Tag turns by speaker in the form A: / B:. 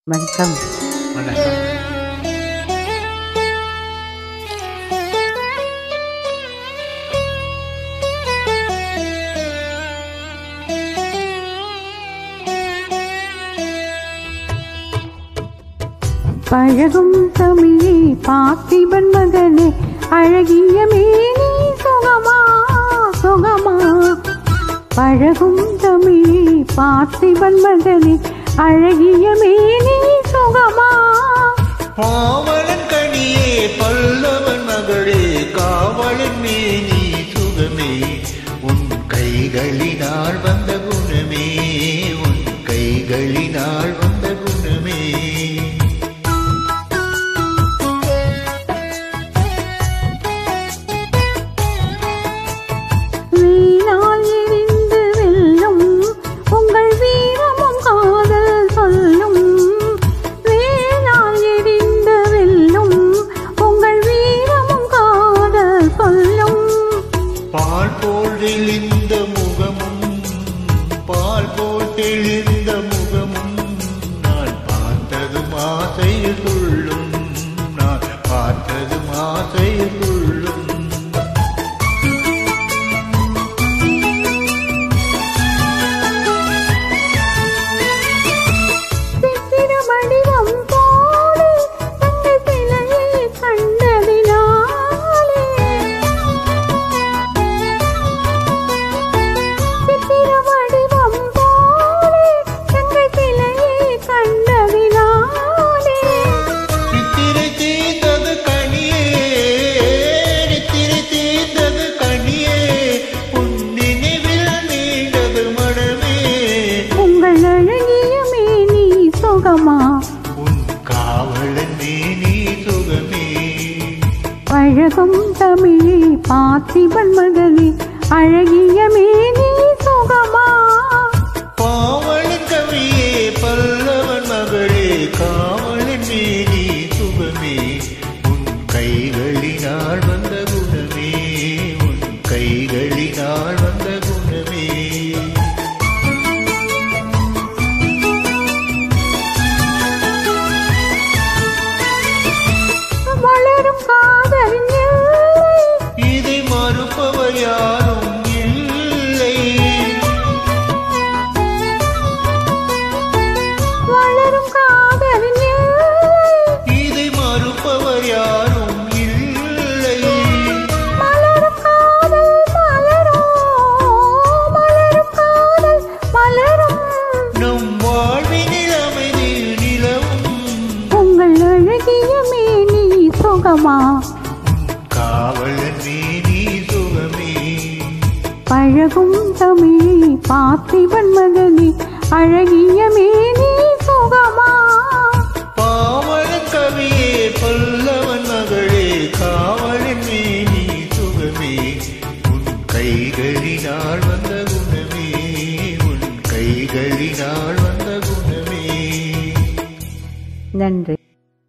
A: வணக்கம்.
B: வணக்கம்.
A: பழகும் தமிழே பார்த்திபன் மகனே, அழகிய மேனி சுகமா சுகமா. பழகும் தமிழே பார்த்திபன் மகனே, அழகிய மேனி சுகமா.
B: பாவலன் கனியே பல்லவன் மகளே, காவலன் மேனி சுகமே. உன் கைகளினால் வந்த குணமே, உன் கைகளினால் வந்த குணமே.
A: வீணால் எரிந்து வெல்லும் உங்கள் வீரமும் காதல் சொல்லும். வீணால் எரிந்து வெல்லும் உங்கள் வீரமும் காதல் சொல்லும்.
B: பால் போல் தெளிந்த முகமும், பால் போல் தெளிந்த முகமும், நான் பார்த்ததும் ஆசையில் துள்ளும், நான் பார்த்ததும் ஆசையில் துள்ளும்.
A: பழகும் தமிழே பார்த்திபன் மகனே, அழகிய மேனி சுகமா.
B: பாவலன் கவியே பல்லவன் மகளே, காவலன் மேனி சுகமே. உன் கைகளினால் வந்த குணமே, உன் கைகளினால் வந்த குணமே.
A: வளரும் காதலின்
B: இதை மறுப்பவர் யாரும் இல்லை.
A: வளரும் காதலின்
B: இதை மறுப்பவர் யாரும் இல்லை.
A: மலரும் காதல் மலரும், மலரும் காதல் மலரும்.
B: நம் வாழ்வினில் அமைதி நிலவும்
A: உங்கள் அழகிய மேனி சுகமா.
B: காவலன் மேனி சுகமே.
A: பழகும் தமிழே பார்த்திபன் மகனே, அழகிய மேனி சுகமா.
B: பாவலன் கவியே பல்லவன் மகளே, காவலன் மேனி சுகமே. உன் கைகளினால் வந்த குணமே, உன் கைகளினால் வந்த குணமே.
A: நன்றி.